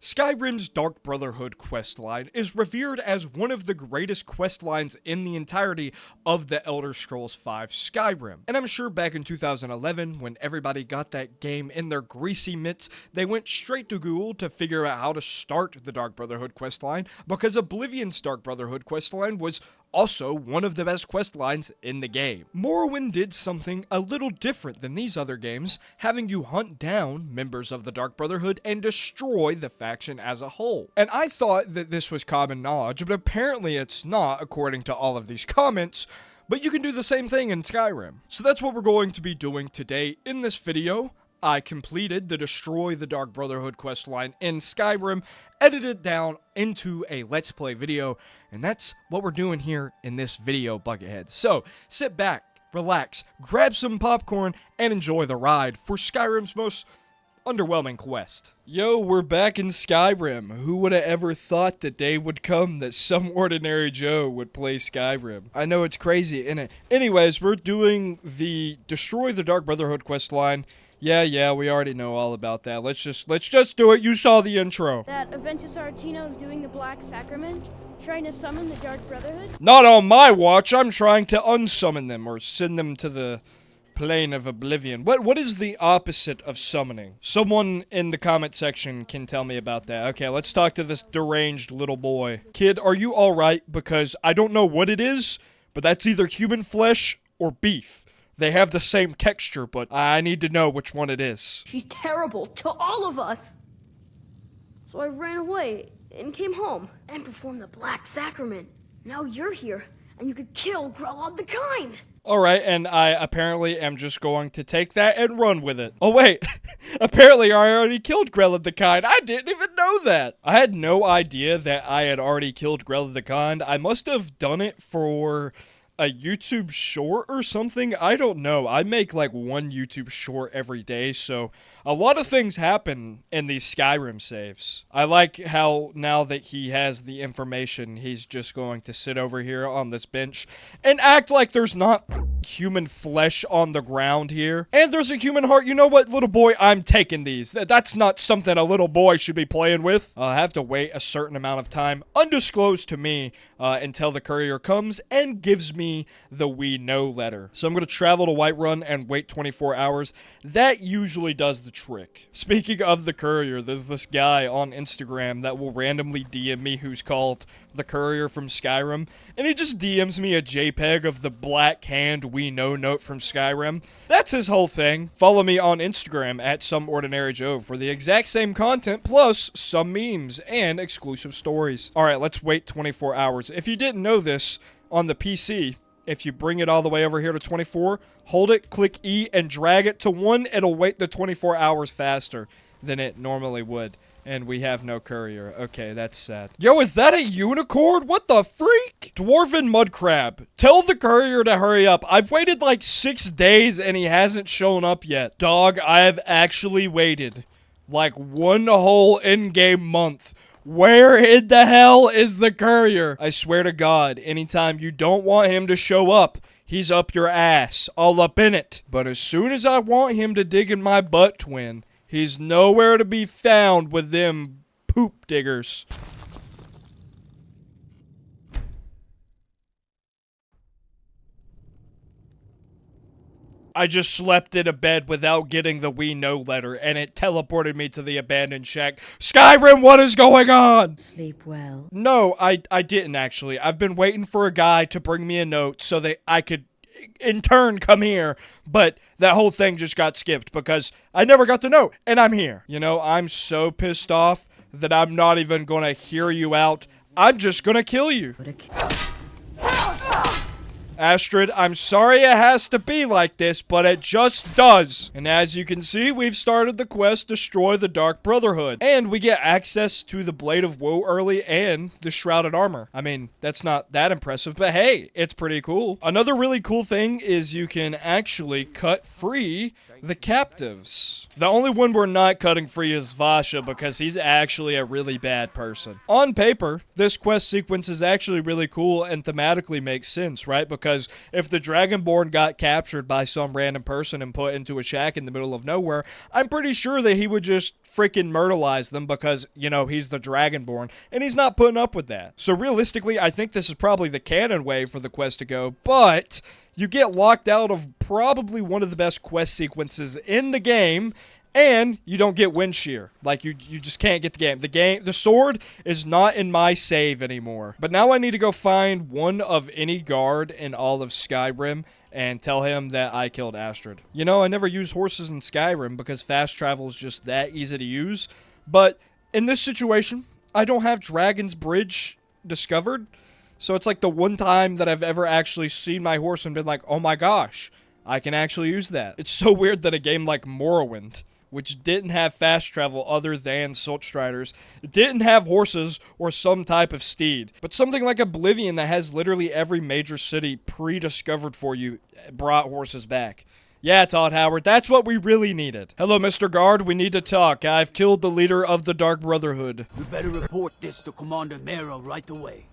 Skyrim's Dark Brotherhood questline is revered as one of the greatest questlines in the entirety of the Elder Scrolls V Skyrim. And I'm sure back in 2011, when everybody got that game in their greasy mitts, they went straight to Google to figure out how to start the Dark Brotherhood questline, because Oblivion's Dark Brotherhood questline was also one of the best questlines in the game. Morrowind did something a little different than these other games, having you hunt down members of the Dark Brotherhood and destroy the faction as a whole. And I thought that this was common knowledge, but apparently it's not, according to all of these comments. But you can do the same thing in Skyrim. So that's what we're going to be doing today in this video. I completed the Destroy the Dark Brotherhood questline in Skyrim, edited it down into a Let's Play video, and that's what we're doing here in this video, Buckethead. So, sit back, relax, grab some popcorn, and enjoy the ride for Skyrim's most underwhelming quest. Yo, we're back in Skyrim. Who would have ever thought the day would come that some ordinary Joe would play Skyrim? I know, it's crazy, isn't it? Anyways, we're doing the Destroy the Dark Brotherhood questline. Yeah, we already know all about that. Let's just do it. You saw the intro. That Aventus Aretino is doing the Black Sacrament, trying to summon the Dark Brotherhood? Not on my watch. I'm trying to unsummon them or send them to the plane of oblivion. What is the opposite of summoning? Someone in the comment section can tell me about that. Okay, let's talk to this deranged little boy. Kid, are you alright? Because I don't know what it is, but that's either human flesh or beef. They have the same texture, but I need to know which one it is. She's terrible to all of us. So I ran away and came home and performed the Black Sacrament. Now you're here, and you could kill Grelod the Kind. Alright, and I apparently am just going to take that and run with it. Oh wait, apparently I already killed Grelod the Kind. I didn't even know that. I had no idea that I had already killed Grelod the Kind. I must have done it for a YouTube short or something. I don't know. I make like one YouTube short every day, so a lot of things happen in these Skyrim saves. I like how now that he has the information, he's just going to sit over here on this bench and act like there's not human flesh on the ground here. And there's a human heart. You know what, little boy? I'm taking these. That's not something a little boy should be playing with. I have to wait a certain amount of time, undisclosed to me, until the courier comes and gives me the we know letter. So I'm going to travel to Whiterun and wait 24 hours. That usually does the trick. Speaking of the courier, there's this guy on Instagram that will randomly DM me who's called the courier from Skyrim, and he just DMs me a JPEG of the black hand we know note from Skyrim. That's his whole thing. Follow me on Instagram at SomeOrdinaryJoe for the exact same content, plus some memes and exclusive stories. Alright, let's wait 24 hours. If you didn't know this, on the PC, if you bring it all the way over here to 24, hold it, click E, and drag it to 1, it'll wait the 24 hours faster than it normally would. And we have no courier. Okay, that's sad. Yo, is that a unicorn? What the freak? Dwarven mud crab. Tell the courier to hurry up. I've waited like 6 days and he hasn't shown up yet. Dog, I have actually waited like one whole in-game month. Where in the hell is the courier? I swear to God, anytime you don't want him to show up, he's up your ass, all up in it. But as soon as I want him to dig in my butt, twin, he's nowhere to be found with them poop diggers. I just slept in a bed without getting the we know letter, and it teleported me to the abandoned shack. Skyrim, what is going on? Sleep well. No, I didn't actually. I've been waiting for a guy to bring me a note so that I could in turn come here, but that whole thing just got skipped because I never got the note, and I'm here. You know, I'm so pissed off that I'm not even gonna hear you out. I'm just gonna kill you. Astrid, I'm sorry it has to be like this, but it just does. And as you can see, we've started the quest Destroy the Dark Brotherhood. And we get access to the Blade of Woe early and the Shrouded Armor. I mean, that's not that impressive, but hey, it's pretty cool. Another really cool thing is you can actually cut free the captives. The only one we're not cutting free is Vasha because he's actually a really bad person. On paper, this quest sequence is actually really cool and thematically makes sense, right? Because because if the Dragonborn got captured by some random person and put into a shack in the middle of nowhere, I'm pretty sure that he would just freaking myrtleize them because, you know, he's the Dragonborn, and he's not putting up with that. So realistically, I think this is probably the canon way for the quest to go, but you get locked out of probably one of the best quest sequences in the game, and you don't get wind shear. Like, you just can't get the game. The sword is not in my save anymore. But now I need to go find one of any guard in all of Skyrim and tell him that I killed Astrid. You know, I never use horses in Skyrim because fast travel is just that easy to use. But in this situation, I don't have Dragon's Bridge discovered. So it's like the one time that I've ever actually seen my horse and been like, oh my gosh, I can actually use that. It's so weird that a game like Morrowind, which didn't have fast travel other than Siltstriders, didn't have horses or some type of steed. But something like Oblivion that has literally every major city pre-discovered for you brought horses back. Yeah, Todd Howard, that's what we really needed. Hello, Mr. Guard, we need to talk. I've killed the leader of the Dark Brotherhood. We better report this to Commander Maro right away.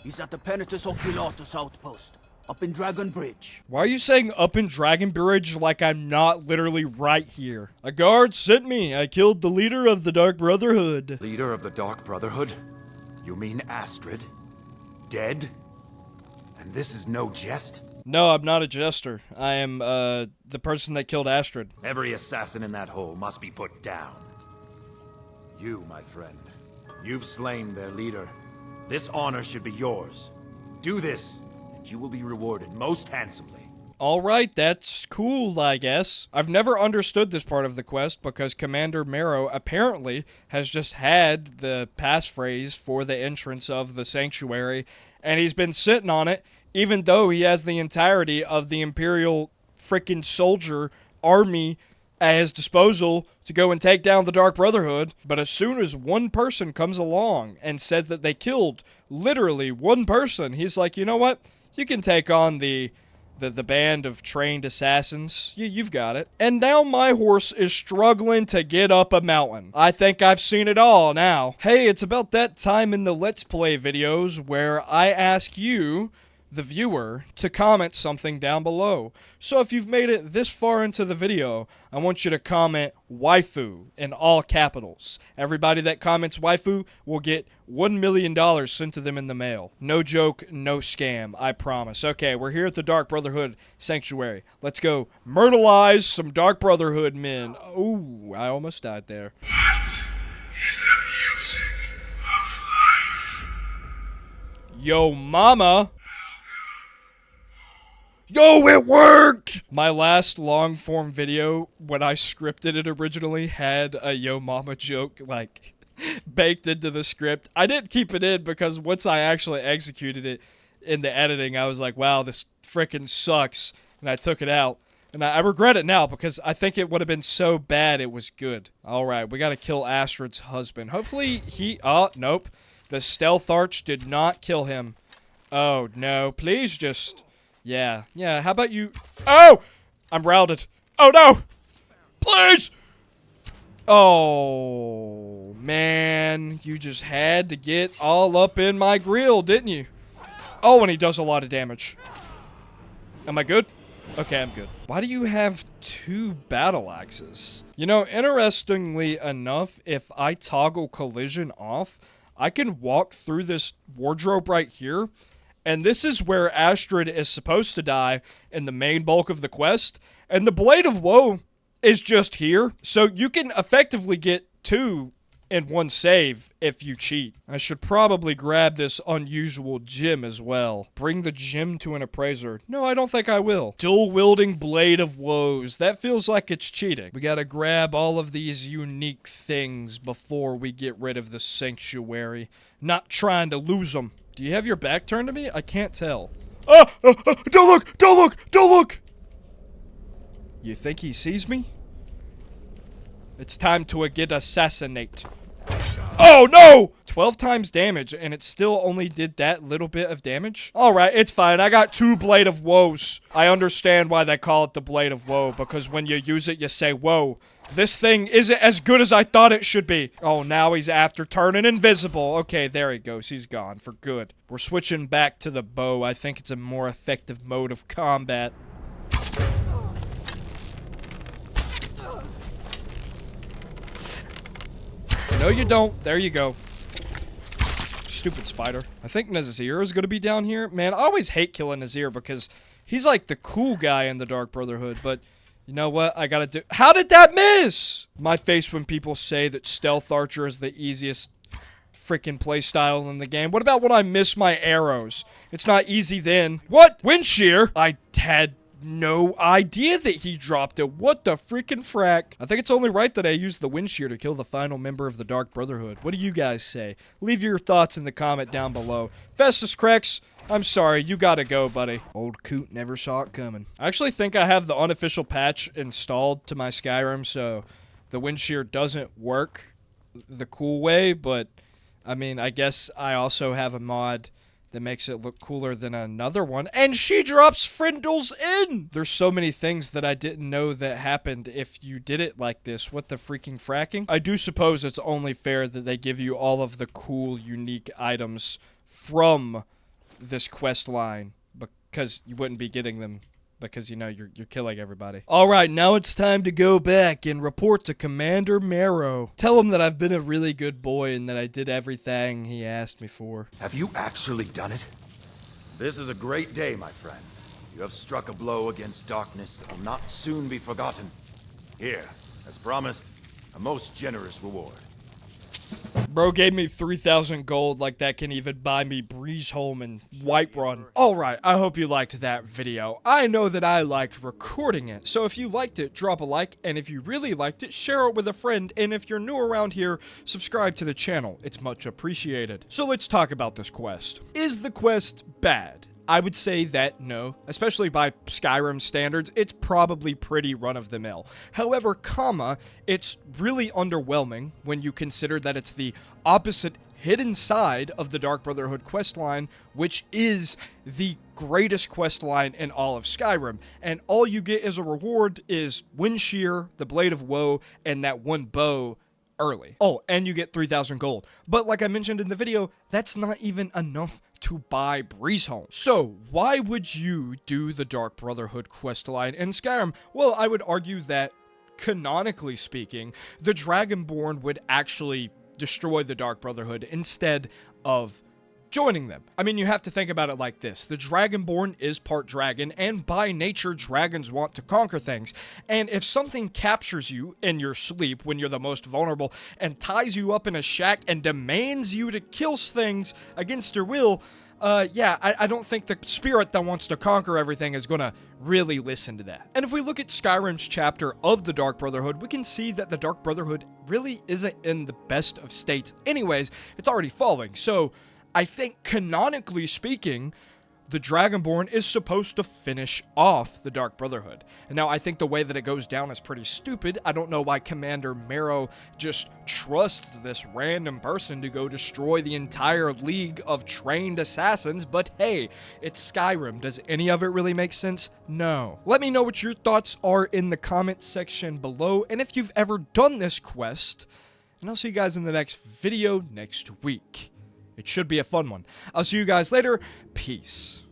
He's at the Penitus Oculatus outpost, up in Dragon Bridge. Why are you saying up in Dragon Bridge like I'm not literally right here? A guard sent me. I killed the leader of the Dark Brotherhood. Leader of the Dark Brotherhood? You mean Astrid? Dead? And this is no jest? No, I'm not a jester. I am, the person that killed Astrid. Every assassin in that hole must be put down. You, my friend, you've slain their leader. This honor should be yours. Do this, and you will be rewarded most handsomely. Alright, that's cool, I guess. I've never understood this part of the quest because Commander Maro apparently has just had the passphrase for the entrance of the sanctuary, and he's been sitting on it, even though he has the entirety of the Imperial frickin' soldier army at his disposal to go and take down the Dark Brotherhood. But as soon as one person comes along and says that they killed literally one person, he's like, you know what? You can take on the band of trained assassins. You've got it. And now my horse is struggling to get up a mountain. I think I've seen it all now. Hey, it's about that time in the Let's Play videos where I ask you, the viewer, to comment something down below. So if you've made it this far into the video, I want you to comment waifu in all capitals. Everybody that comments waifu will get $1 million sent to them in the mail. No joke, no scam, I promise. Okay, we're here at the Dark Brotherhood Sanctuary. Let's go myrtleize some Dark Brotherhood men. Ooh, I almost died there. What is the music of life? Yo, mama. Yo, it worked! My last long-form video, when I scripted it originally, had a Yo Mama joke, like, baked into the script. I didn't keep it in because once I actually executed it in the editing, I was like, wow, this frickin' sucks. And I took it out. And I regret it now because I think it would have been so bad it was good. Alright, we gotta kill Astrid's husband. Hopefully he... Oh, nope. The stealth arch did not kill him. Oh, no. Please just... Yeah, how about you... Oh! I'm routed. Oh, no! Please! Oh, man. You just had to get all up in my grill, didn't you? Oh, and he does a lot of damage. Am I good? Okay, I'm good. Why do you have 2 battle axes? You know, interestingly enough, if I toggle collision off, I can walk through this wardrobe right here. And this is where Astrid is supposed to die in the main bulk of the quest. And the Blade of Woe is just here. So you can effectively get 2 in one save if you cheat. I should probably grab this unusual gem as well. Bring the gem to an appraiser. No, I don't think I will. Dual-wielding Blade of Woes. That feels like it's cheating. We gotta grab all of these unique things before we get rid of the sanctuary. Not trying to lose them. Do you have your back turned to me? I can't tell. Don't look! Don't look! Don't look! You think he sees me? It's time to get assassinate. Oh, no! 12 times damage, and it still only did that little bit of damage? Alright, it's fine. I got 2 Blade of Woes. I understand why they call it the Blade of Woe, because when you use it, you say, whoa. This thing isn't as good as I thought it should be. Oh, now he's after turning invisible. Okay, there he goes. He's gone for good. We're switching back to the bow. I think it's a more effective mode of combat. No, you don't. There you go. Stupid spider. I think Nazir is going to be down here. Man, I always hate killing Nazir because he's like the cool guy in the Dark Brotherhood, but you know what? I gotta do— How did that miss? My face when people say that Stealth Archer is the easiest freaking playstyle in the game. What about when I miss my arrows? It's not easy then. What? Wind shear? I had no idea that he dropped it. What the freaking frack? I think it's only right that I use the wind shear to kill the final member of the Dark Brotherhood. What do you guys say? Leave your thoughts in the comment down below. Festus Crex, I'm sorry, you gotta go, buddy. Old Coot never saw it coming. I actually think I have the unofficial patch installed to my Skyrim, so the wind shear doesn't work the cool way, but I mean, I guess I also have a mod that makes it look cooler than another one, and she drops Frindles in! There's so many things that I didn't know that happened if you did it like this. What the freaking fracking? I do suppose it's only fair that they give you all of the cool, unique items from this quest line, because you wouldn't be getting them because, you know, you're killing everybody. Alright, now it's time to go back and report to Commander Maro. Tell him that I've been a really good boy and that I did everything he asked me for. Have you actually done it? This is a great day, my friend. You have struck a blow against darkness that will not soon be forgotten. Here, as promised, a most generous reward. Bro gave me 3,000 gold, like that can even buy me Breeze Home and Whiterun. Alright, I hope you liked that video. I know that I liked recording it, so if you liked it, drop a like, and if you really liked it, share it with a friend, and if you're new around here, subscribe to the channel. It's much appreciated. So let's talk about this quest. Is the quest bad? I would say that no, especially by Skyrim standards, it's probably pretty run-of-the-mill. However, it's really underwhelming when you consider that it's the opposite hidden side of the Dark Brotherhood questline, which is the greatest questline in all of Skyrim. And all you get as a reward is Wind Shear, the Blade of Woe, and that one bow early. Oh, and you get 3,000 gold. But like I mentioned in the video, that's not even enough to buy Breeze Home. So, why would you do the Dark Brotherhood questline in Skyrim? Well, I would argue that, canonically speaking, the Dragonborn would actually destroy the Dark Brotherhood instead of joining them. I mean, you have to think about it like this. The Dragonborn is part dragon, and by nature, dragons want to conquer things. And if something captures you in your sleep when you're the most vulnerable and ties you up in a shack and demands you to kill things against your will, yeah, I don't think the spirit that wants to conquer everything is gonna really listen to that. And if we look at Skyrim's chapter of the Dark Brotherhood, we can see that the Dark Brotherhood really isn't in the best of states anyways. It's already falling, so I think, canonically speaking, the Dragonborn is supposed to finish off the Dark Brotherhood. And now, I think the way that it goes down is pretty stupid. I don't know why Commander Maro just trusts this random person to go destroy the entire league of trained assassins, but hey, it's Skyrim. Does any of it really make sense? No. Let me know what your thoughts are in the comments section below, and if you've ever done this quest, and I'll see you guys in the next video next week. It should be a fun one. I'll see you guys later. Peace.